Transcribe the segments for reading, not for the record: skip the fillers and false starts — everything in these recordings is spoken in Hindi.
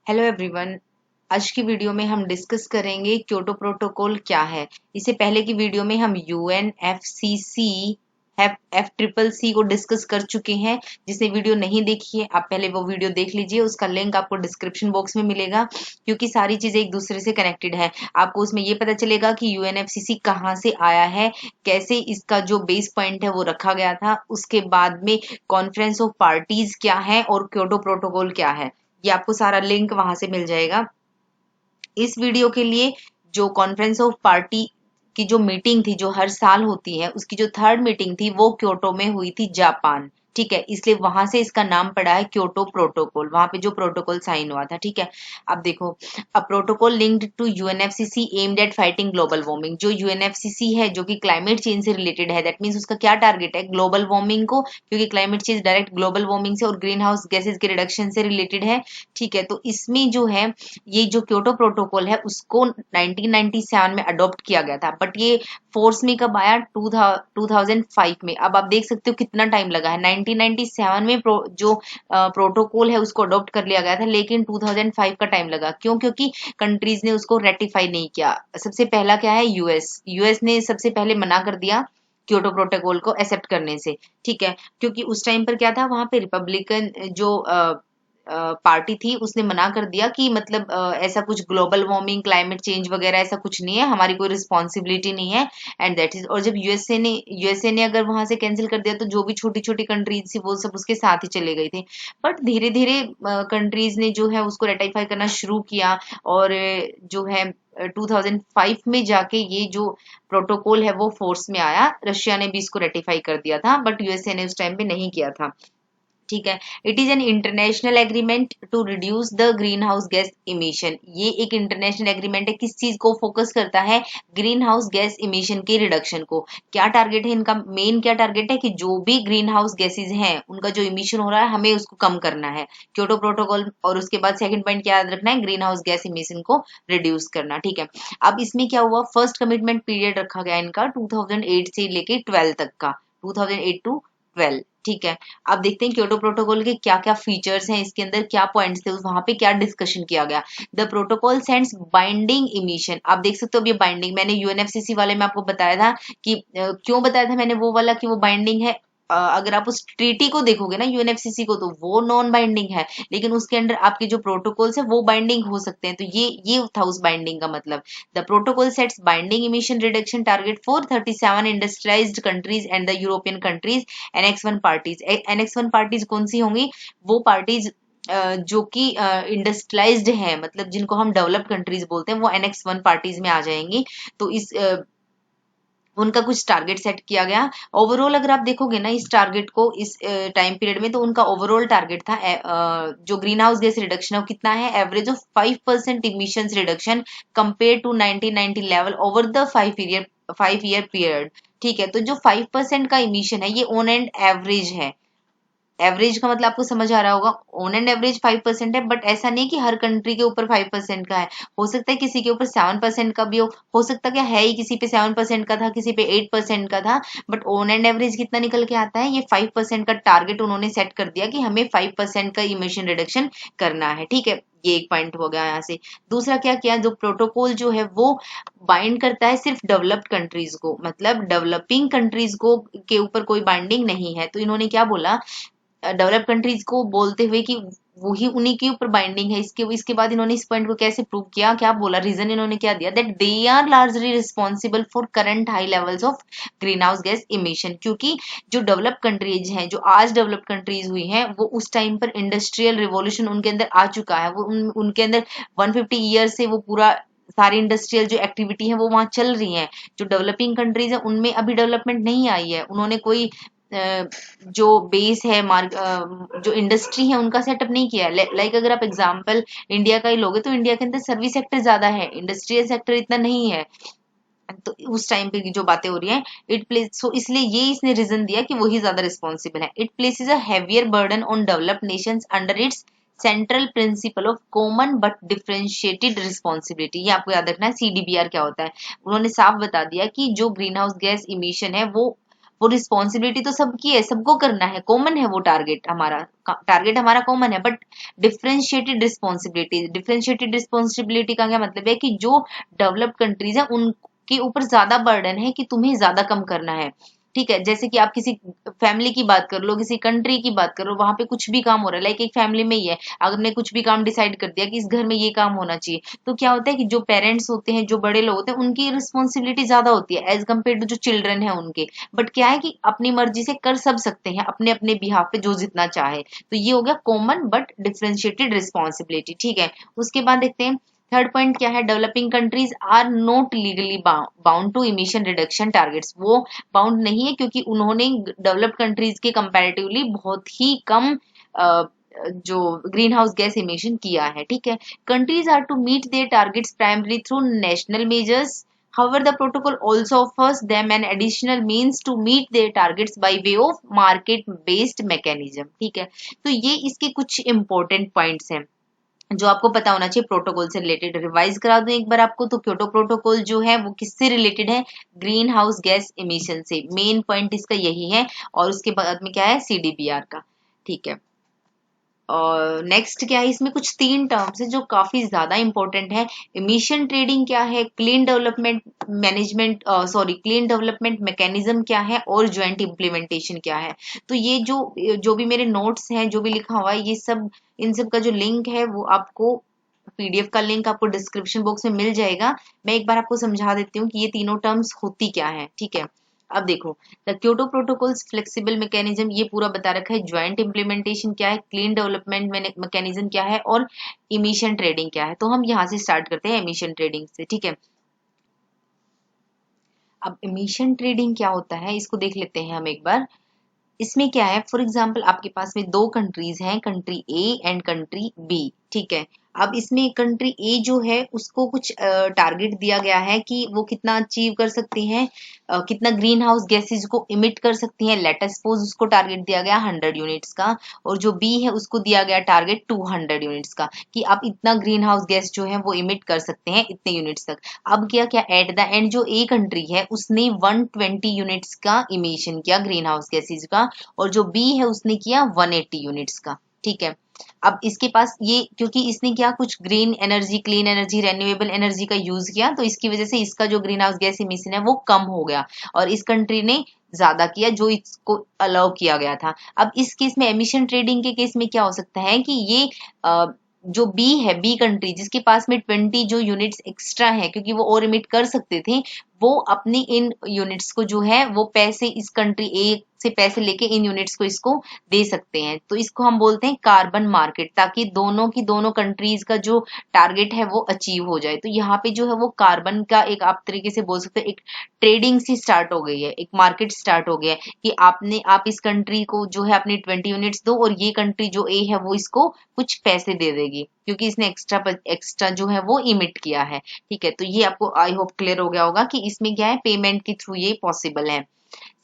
Hello everyone. आज की वीडियो में हम डिस्कस करेंगे क्योटो प्रोटोकॉल क्या है। इससे पहले की वीडियो में हम यूएनएफसीसी एफ ट्रिपल सी को डिस्कस कर चुके हैं। जिसने वीडियो नहीं देखी है आप पहले वो वीडियो देख लीजिए, उसका लिंक आपको डिस्क्रिप्शन बॉक्स में मिलेगा, क्योंकि सारी चीजें एक दूसरे से कनेक्टेड है। आपको उसमें ये पता चलेगा कि यूएनएफसीसी कहाँ से आया है, कैसे इसका जो बेस पॉइंट है वो रखा गया था, उसके बाद में कॉन्फ्रेंस ऑफ पार्टीज क्या है और क्योटो प्रोटोकॉल क्या है। ये आपको सारा लिंक वहां से मिल जाएगा। इस वीडियो के लिए जो कॉन्फ्रेंस ऑफ पार्टी की जो मीटिंग थी, जो हर साल होती है, उसकी जो थर्ड मीटिंग थी वो क्योटो में हुई थी, जापान। ठीक है, इसलिए वहां से इसका नाम पड़ा है क्योटो प्रोटोकॉल, वहां पे जो प्रोटोकॉल साइन हुआ था। ठीक है, अब देखो, a protocol linked to UNFCCC aimed at fighting global warming. जो यूएनएफसीसी है जो कि क्लाइमेट चेंज से रिलेटेड है, दैट मीन्स उसका क्या टारगेट है, ग्लोबल वार्मिंग को, क्योंकि climate change direct global warming से और ग्रीन हाउस गैसेज के रिडक्शन से रिलेटेड है। ठीक है, तो इसमें जो है ये जो क्योटो प्रोटोकॉल है उसको 1997 में अडॉप्ट किया गया था, बट ये फोर्स में कब आया, 2005 में। अब आप देख सकते हो कितना टाइम लगा है। 1997 में जो प्रोटोकॉल है उसको अडॉप्ट कर लिया गया था, लेकिन 2005 का टाइम लगा। क्यों? क्योंकि कंट्रीज ने उसको रेटिफाई नहीं किया। सबसे पहला क्या है, यूएस ने सबसे पहले मना कर दिया क्योटो प्रोटोकॉल को एक्सेप्ट करने से। ठीक है, क्योंकि उस टाइम पर क्या था, वहां पे रिपब्लिकन जो पार्टी थी उसने मना कर दिया कि मतलब ऐसा कुछ ग्लोबल वार्मिंग, क्लाइमेट चेंज वगैरह ऐसा कुछ नहीं है, हमारी कोई रिस्पॉन्सिबिलिटी नहीं है, एंड दैट इज। और जब यूएसए ने अगर वहां से कैंसिल कर दिया तो जो भी छोटी छोटी कंट्रीज थी वो सब उसके साथ ही चले गई थी। बट धीरे धीरे कंट्रीज ने जो है उसको रेटिफाई करना शुरू किया, और जो है 2005 में जाके ये जो प्रोटोकॉल है वो फोर्स में आया। रशिया ने भी इसको रेटिफाई कर दिया था, बट यूएसए ने उस टाइम पे नहीं किया था। ठीक है, it is an international agreement to reduce the green house gas emission. ये एक इंटरनेशनल एग्रीमेंट है, किस चीज को फोकस करता है, ग्रीन हाउस गैस इमिशन के रिडक्शन को। क्या टारगेट है इनका, मेन क्या टारगेट है कि जो भी ग्रीन हाउस गैसेज हैं उनका जो इमिशन हो रहा है हमें उसको कम करना है, क्योटो प्रोटोकॉल। और उसके बाद सेकंड पॉइंट क्या याद रखना है, ग्रीन हाउस गैस इमिशन को रिड्यूस करना। ठीक है, अब इसमें क्या हुआ, फर्स्ट कमिटमेंट पीरियड रखा गया इनका 2008 से लेके 12 तक का, 2008 टू 12। ठीक है, अब देखते हैं क्योटो प्रोटोकॉल के क्या क्या फीचर्स हैं, इसके अंदर क्या पॉइंट्स थे, वहां पे क्या डिस्कशन किया गया। The protocol sends binding emission. आप देख सकते हो, अब ये बाइंडिंग, मैंने यूएनएफसीसी वाले में आपको बताया था कि क्यों बताया था मैंने वो वाला कि वो बाइंडिंग है। अगर आप उस ट्रीटी को देखोगे ना यूएनएफसीसी को, तो वो नॉन बाइंडिंग है, लेकिन उसके अंडर आपके जो प्रोटोकॉल्स है वो बाइंडिंग हो सकते हैं। तो ये था उस बाइंडिंग का मतलब। The protocol sets binding emission reduction target for 37 industrialised countries and the European countries. Annex 1 parties, annex 1 parties कौन सी होंगी, वो पार्टीज जो कि इंडस्ट्रियलाइज्ड है, मतलब जिनको हम डेवलप्ड कंट्रीज बोलते हैं, वो एनेक्स 1 पार्टीज में आ जाएंगी। तो इस उनका कुछ टारगेट सेट किया गया। ओवरऑल अगर आप देखोगे ना इस टारगेट को, इस टाइम पीरियड में, तो उनका ओवरऑल टारगेट था जो ग्रीन हाउस गैस रिडक्शन है वो कितना है, average of 5% emissions reduction compare to 1990 level over the 5 year period. ठीक है, तो जो 5% का इमिशन है ये ऑन एंड एवरेज है। एवरेज का मतलब आपको समझ आ रहा होगा, ऑन एंड एवरेज 5% है, बट ऐसा नहीं कि हर कंट्री के ऊपर 5% का है। हो सकता है किसी के ऊपर 7% का भी हो सकता क्या है ही, किसी पे 7% का था, किसी पे 8% का था, बट ऑन एंड एवरेज कितना निकल के आता है, ये 5% का टारगेट उन्होंने सेट कर दिया कि हमें 5% का इमिशन रिडक्शन करना है। ठीक है, ये एक पॉइंट हो गया यहाँ से। दूसरा क्या किया, जो प्रोटोकॉल जो है वो बाइंड करता है सिर्फ डेवलप्ड कंट्रीज को, मतलब डेवलपिंग कंट्रीज को के ऊपर कोई बाइंडिंग नहीं है। तो इन्होंने क्या बोला, डेवलप कंट्रीज को बोलते हुए कि वही उन्हीं के ऊपर बाइंडिंग है। इसके बाद इन्होंने इस पॉइंट को कैसे प्रूव किया, क्या बोला, रीजन इन्होंने क्या दिया, that they are largely responsible for current high levels of green house gas emission. क्योंकि जो डेवलप कंट्रीज हैं, जो आज डेवलप कंट्रीज हुई हैं, वो उस टाइम पर इंडस्ट्रियल रिवॉल्यूशन उनके अंदर आ चुका है। वो उनके अंदर 150 ईयर से वो पूरा सारी इंडस्ट्रियल जो एक्टिविटी है वो वहां चल रही है। जो डेवलपिंग कंट्रीज है उनमें अभी डेवलपमेंट नहीं आई है, उन्होंने कोई जो बेस है, जो इंडस्ट्री है उनका सेटअप नहीं किया है। लाइक अगर आप एग्जांपल इंडिया का ही लोगे तो इंडिया के अंदर सर्विस सेक्टर ज्यादा है, इंडस्ट्रियल सेक्टर इतना नहीं है। तो उस टाइम पे की जो बातें हो रही हैं, इट प्लेस, सो इसलिए ये इसने रीजन दिया कि वही ज्यादा रिस्पॉन्सिबल है। It places a heavier burden on developed Nations under its central principle of common but differentiated responsibility. ये आपको याद रखना है, सीडीबीआर क्या होता है। उन्होंने साफ बता दिया कि जो ग्रीन हाउस गैस इमिशन है वो वो रिस्पॉन्सिबिलिटी तो सबकी है, सबको करना है, कॉमन है वो टारगेट हमारा कॉमन है, बट डिफरेंशिएटेड रिस्पॉन्सिबिलिटी का क्या मतलब है कि जो डेवलप्ड कंट्रीज है उनके ऊपर ज्यादा बर्डन है कि तुम्हें ज्यादा कम करना है। ठीक है, जैसे कि आप किसी फैमिली की बात कर लो, किसी कंट्री की बात कर लो, वहां पे कुछ भी काम हो रहा है, लाइक एक फैमिली में ही है, अगर ने कुछ भी काम डिसाइड कर दिया कि इस घर में ये काम होना चाहिए, तो क्या होता है कि जो पेरेंट्स होते हैं, जो बड़े लोग होते हैं, उनकी रिस्पॉन्सिबिलिटी ज्यादा होती है एज कम्पेयर टू जो चिल्ड्रन है उनके। बट क्या है कि अपनी मर्जी से कर सब सकते हैं अपने अपने बिहाफ पे जो जितना चाहे। तो ये हो गया कॉमन बट डिफरेंशिएटेड रिस्पॉन्सिबिलिटी। ठीक है, उसके बाद देखते हैं थर्ड पॉइंट क्या है, developing countries are not legally bound to emission reduction targets. वो बाउंड नहीं है क्योंकि उन्होंने डेवलप्ड कंट्रीज के कंपैरेटिवली बहुत ही कम जो ग्रीन हाउस गैस इमिशन किया है। ठीक है, countries are to meet their targets primary through national measures. However, the protocol also offers them an additional means to meet their targets by way of market-based mechanism। ठीक है, तो ये इसके कुछ important points हैं जो आपको पता होना चाहिए प्रोटोकॉल से रिलेटेड। रिवाइज करा दूं एक बार आपको, तो क्योटो प्रोटोकॉल जो है वो किससे रिलेटेड है, ग्रीन हाउस गैस इमिशन से। मेन पॉइंट इसका यही है, और उसके बाद में क्या है, सीडीबीआर का। ठीक है, और नेक्स्ट क्या है, इसमें कुछ 3 टर्म्स है जो काफी ज्यादा इंपॉर्टेंट है। इमिशन ट्रेडिंग क्या है, क्लीन डेवलपमेंट मैकेनिज्म क्या है, और ज्वाइंट इम्प्लीमेंटेशन क्या है। तो ये जो भी मेरे नोट्स हैं, जो भी लिखा हुआ है, ये सब इन सब का जो लिंक है वो आपको, पीडीएफ का लिंक आपको डिस्क्रिप्शन बॉक्स में मिल जाएगा। मैं एक बार आपको समझा देती हूँ कि ये तीनों टर्म्स होती क्या है। ठीक है, अब देखो, the Kyoto protocols flexible mechanism ये पूरा बता रखा है, ज्वाइंट इम्प्लीमेंटेशन क्या है, क्लीन डेवलपमेंट मैकेनिज्म क्या है, और इमिशन ट्रेडिंग क्या है। तो हम यहाँ से स्टार्ट करते हैं इमिशन ट्रेडिंग से। ठीक है, अब इमिशन ट्रेडिंग क्या होता है इसको देख लेते हैं हम एक बार। इसमें क्या है, फॉर एग्जाम्पल आपके पास में 2 कंट्रीज हैं, country A and country B. ठीक है, अब इसमें कंट्री ए जो है उसको कुछ टारगेट दिया गया है कि वो कितना अचीव कर सकती हैं, कितना ग्रीन हाउस गैसेज को इमिट कर सकती हैं। लेट अस सपोज उसको टारगेट दिया गया 100 यूनिट्स का, और जो बी है उसको दिया गया टारगेट 200 यूनिट्स का, कि आप इतना ग्रीन हाउस गैस जो है वो इमिट कर सकते हैं इतने यूनिट्स तक। अब क्या क्या एट द एंड जो ए कंट्री है उसने 120 यूनिट्स का इमिशन किया ग्रीन हाउस गैसेज का, और जो बी है उसने किया 180 यूनिट्स का। ठीक है, अब इसके पास ये, क्योंकि इसने क्या कुछ green energy, clean energy, renewable energy का यूज किया, तो इसकी वजह से इसका जो ग्रीन हाउस गैस इमिशन है वो कम हो गया, और इस कंट्री ने ज्यादा किया जो इसको अलाउ किया गया था। अब इस केस में, एमिशन ट्रेडिंग के केस में क्या हो सकता है कि ये जो बी है, बी कंट्री जिसके पास में 20 जो यूनिट्स एक्स्ट्रा है, क्योंकि वो और इमिट कर सकते थे, वो अपनी इन यूनिट्स को जो है वो पैसे इस कंट्री ए से पैसे लेके इन यूनिट्स को इसको दे सकते हैं। तो इसको हम बोलते हैं कार्बन मार्केट, ताकि दोनों कंट्रीज का जो टारगेट है वो अचीव हो जाए। तो यहाँ पे जो है वो कार्बन का एक, आप तरीके से बोल सकते हो, एक ट्रेडिंग सी स्टार्ट हो गई है, एक मार्केट स्टार्ट हो गया है कि आप इस कंट्री को जो है अपनी 20 यूनिट्स दो, और ये कंट्री जो ए है वो इसको कुछ पैसे दे देगी क्योंकि इसने एक्स्ट्रा जो है वो इमिट किया है। ठीक है, तो ये आपको आई होप क्लियर हो गया होगा कि इसमें क्या है, पेमेंट के थ्रू ये पॉसिबल है।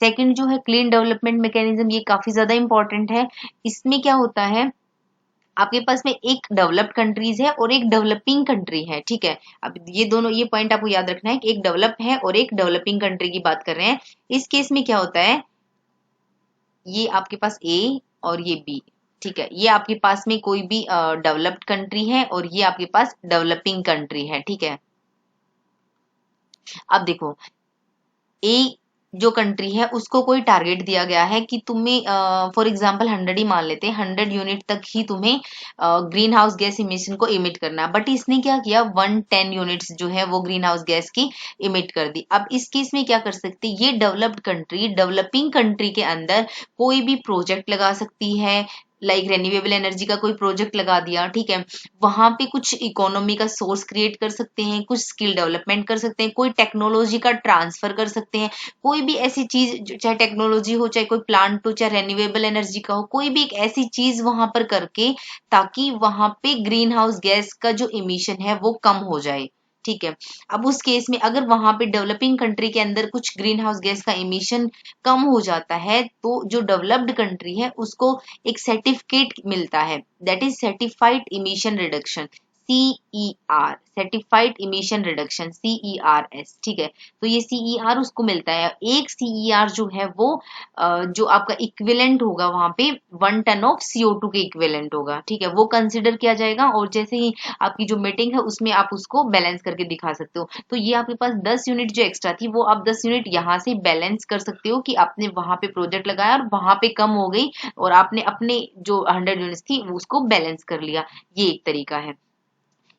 सेकंड जो है क्लीन डेवलपमेंट मैकेनिज्म, ये काफी ज्यादा इंपॉर्टेंट है। इसमें क्या होता है, आपके पास में एक डेवलप्ड कंट्रीज है और एक डेवलपिंग कंट्री है। ठीक है, अब ये पॉइंट आपको याद रखना है कि एक डेवलप है और एक डेवलपिंग कंट्री की बात कर रहे हैं। इस केस में क्या होता है, ये आपके पास ए और ये बी। ठीक है, ये आपके पास में कोई भी डेवलप्ड कंट्री है और ये आपके पास डेवलपिंग कंट्री है। ठीक है, अब देखो, ए जो कंट्री है उसको कोई टारगेट दिया गया है कि तुम्हें फॉर एग्जांपल 100 ही मान लेते हैं, 100 यूनिट तक ही तुम्हें ग्रीन हाउस गैस इमिशन को इमिट करना है। बट इसने क्या किया, 110 यूनिट्स जो है वो ग्रीन हाउस गैस की इमिट कर दी। अब इस केस में क्या कर सकती है, ये डेवलप्ड कंट्री डेवलपिंग कंट्री के अंदर कोई भी प्रोजेक्ट लगा सकती है, लाइक रेन्यूएबल एनर्जी का कोई प्रोजेक्ट लगा दिया। ठीक है, वहां पे कुछ इकोनॉमी का सोर्स क्रिएट कर सकते हैं, कुछ स्किल डेवलपमेंट कर सकते हैं, कोई टेक्नोलॉजी का ट्रांसफर कर सकते हैं, कोई भी ऐसी चीज, चाहे टेक्नोलॉजी हो, चाहे कोई प्लांट हो, चाहे रेन्यूएबल एनर्जी का हो, कोई भी एक ऐसी चीज वहां पर करके, ताकि वहां पे ग्रीन हाउस गैस का जो इमिशन है वो कम हो जाए। ठीक है, अब उस केस में अगर वहां पे डेवलपिंग कंट्री के अंदर कुछ ग्रीन हाउस गैस का इमिशन कम हो जाता है, तो जो डेवलप्ड कंट्री है उसको एक सर्टिफिकेट मिलता है, that is certified emission reduction, CER certified emission reduction, CERS, ठीक है। तो ये CER उसको मिलता है। एक CER जो है वो जो आपका इक्विवेलेंट होगा वहां पे 1 टन ऑफ CO2 के इक्विवेलेंट होगा, ठीक है, वो कंसिडर किया जाएगा। और जैसे ही आपकी जो मीटिंग है उसमें आप उसको बैलेंस करके दिखा सकते हो। तो ये आपके पास 10 यूनिट जो एक्स्ट्रा थी वो आप 10 यूनिट यहाँ से बैलेंस कर सकते हो कि आपने वहां पे प्रोजेक्ट लगाया और वहां पे कम हो गई और आपने अपने जो 100 यूनिट्स थी उसको बैलेंस कर लिया। ये एक तरीका है।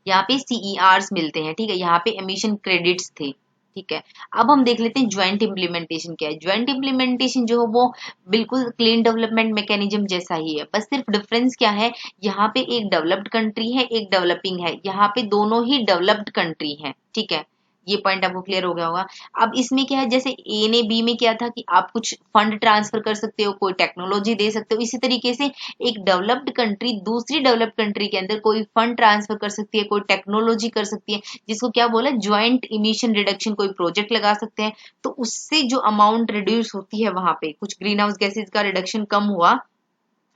यहाँ पे CERs मिलते हैं, ठीक है, यहाँ पे एमिशन क्रेडिट्स थे, ठीक है। अब हम देख लेते हैं ज्वाइंट इम्प्लीमेंटेशन क्या है। ज्वाइंट इम्प्लीमेंटेशन जो है वो बिल्कुल क्लीन डेवलपमेंट मैकेनिज्म जैसा ही है, बस सिर्फ डिफरेंस क्या है, यहाँ पे एक डेवलप्ड कंट्री है, एक डेवलपिंग है, यहाँ पे दोनों ही डेवलप्ड कंट्री है, ठीक है। ये पॉइंट आपको क्लियर हो गया होगा। अब इसमें क्या है, जैसे ए ने बी में क्या था कि आप कुछ फंड ट्रांसफर कर सकते हो, कोई टेक्नोलॉजी दे सकते हो, इसी तरीके से एक डेवलप्ड कंट्री दूसरी डेवलप्ड कंट्री के अंदर कोई फंड ट्रांसफर कर सकती है, कोई टेक्नोलॉजी कर सकती है, जिसको क्या बोला, ज्वाइंट इमिशन रिडक्शन, कोई प्रोजेक्ट लगा सकते हैं। तो उससे जो अमाउंट रिड्यूस होती है, वहां पे कुछ ग्रीन हाउस गैसेज का रिडक्शन कम हुआ,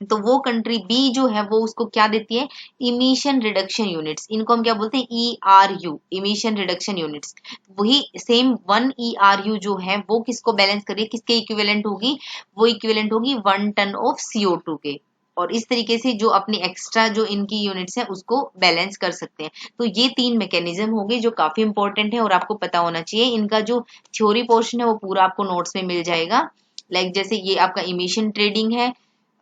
तो वो कंट्री बी जो है वो उसको क्या देती है, इमिशन रिडक्शन यूनिट्स, इनको हम क्या बोलते हैं, ERU, इमिशन रिडक्शन यूनिट्स। वही सेम 1 ERU जो है वो किसको बैलेंस करिए, किसके इक्विवेलेंट होगी, वो इक्विवेलेंट होगी 1 टन ऑफ CO2 के। और इस तरीके से जो अपनी एक्स्ट्रा जो इनकी यूनिट्स हैं उसको बैलेंस कर सकते हैं। तो ये 3 मैकेनिज्म हो गए जो काफी इंपॉर्टेंट है और आपको पता होना चाहिए। इनका जो थ्योरी पोर्शन है वो पूरा आपको नोट्स में मिल जाएगा। लाइक जैसे ये आपका इमिशन ट्रेडिंग है,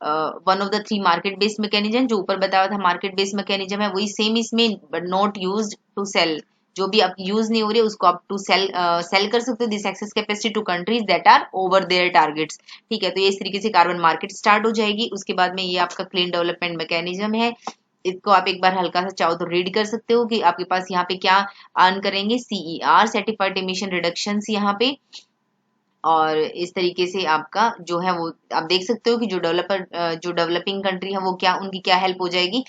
one of the 3 market based mechanism, जो ऊपर बताया था मार्केट बेस्ड मैकेनिज्म है, वही सेम इसमें, but not used to sell. जो भी आप यूज नहीं हो रही है उसको आप टू सेल सेल कर सकते हो, this excess capacity to countries that are over their targets, ठीक है। तो ये इस तरीके से कार्बन मार्केट स्टार्ट हो जाएगी। उसके बाद में ये आपका क्लीन डेवलपमेंट मैकेनिज्म है। इसको आप एक बार हल्का सा चाहो तो रीड कर सकते हो कि आपके पास यहाँ पे क्या अर्न करेंगे, CER सर्टिफाइड इमिशन रिडक्शन यहाँ पे। और इस तरीके से आपका जो है वो आप देख सकते हो कि जो डेवलपिंग कंट्री है वो क्या, उनकी क्या हेल्प हो जाएगी।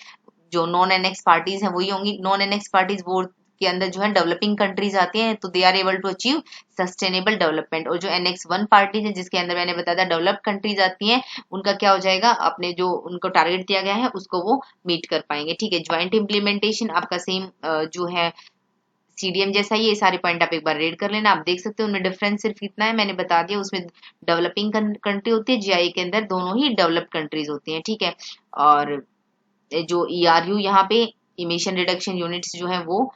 जो नॉन एनेक्स पार्टीज हैं वही होंगी। नॉन एनेक्स पार्टीज वो के अंदर जो है डेवलपिंग कंट्रीज आती हैं, तो they are able to achieve sustainable development. और जो NX1 पार्टीज है जिसके अंदर मैंने बताया था डेवलप्ड कंट्रीज आती हैं, उनका क्या हो जाएगा, अपने जो उनको टारगेट दिया गया है उसको वो मीट कर पाएंगे, ठीक है। ज्वाइंट इम्प्लीमेंटेशन आपका सेम जो है CDM जैसा ही, ये सारे पॉइंट आप एक बार रीड कर लेना। आप देख सकते हो उनमें डिफरेंस सिर्फ इतना है, मैंने बता दिया। उसमें डेवलपिंग कंट्री होती है, GI के अंदर दोनों ही डेवलप्ड कंट्रीज होती हैं, ठीक है। और जो ERU यहाँ पे इमिशन रिडक्शन यूनिट्स जो है वो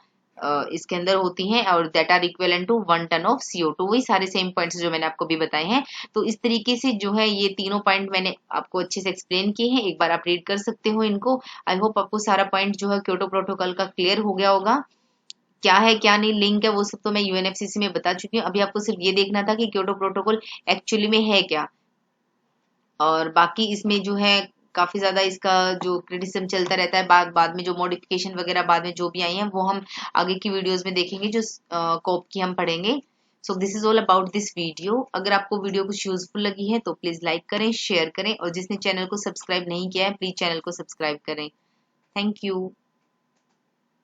इसके अंदर होती हैं और that are equivalent to 1 ton of CO2, वही सारे सेम पॉइंट्स जो मैंने आपको भी बताए हैं। तो इस तरीके से जो है ये तीनों पॉइंट मैंने आपको अच्छे से एक्सप्लेन किए हैं, एक बार आप रीड कर सकते हो इनको। आई होप आपको सारा पॉइंट जो है क्योटो प्रोटोकॉल का क्लियर हो गया होगा। क्या है क्या नहीं लिंक है वो सब तो मैं UNFCCC में बता चुकी हूँ। अभी आपको सिर्फ ये देखना था कि क्योटो प्रोटोकॉल एक्चुअली में है क्या। और बाकी इसमें जो है काफी ज्यादा इसका जो क्रिटिसिज्म चलता रहता है, बाद में जो मॉडिफिकेशन वगैरह बाद में जो भी आई हैं वो हम आगे की वीडियोस में देखेंगे, जो कोप की हम पढ़ेंगे। So this is all about this video. अगर आपको वीडियो कुछ यूजफुल लगी है तो प्लीज लाइक करें, शेयर करें, और जिसने चैनल को सब्सक्राइब नहीं किया है प्लीज चैनल को सब्सक्राइब करें। Thank you.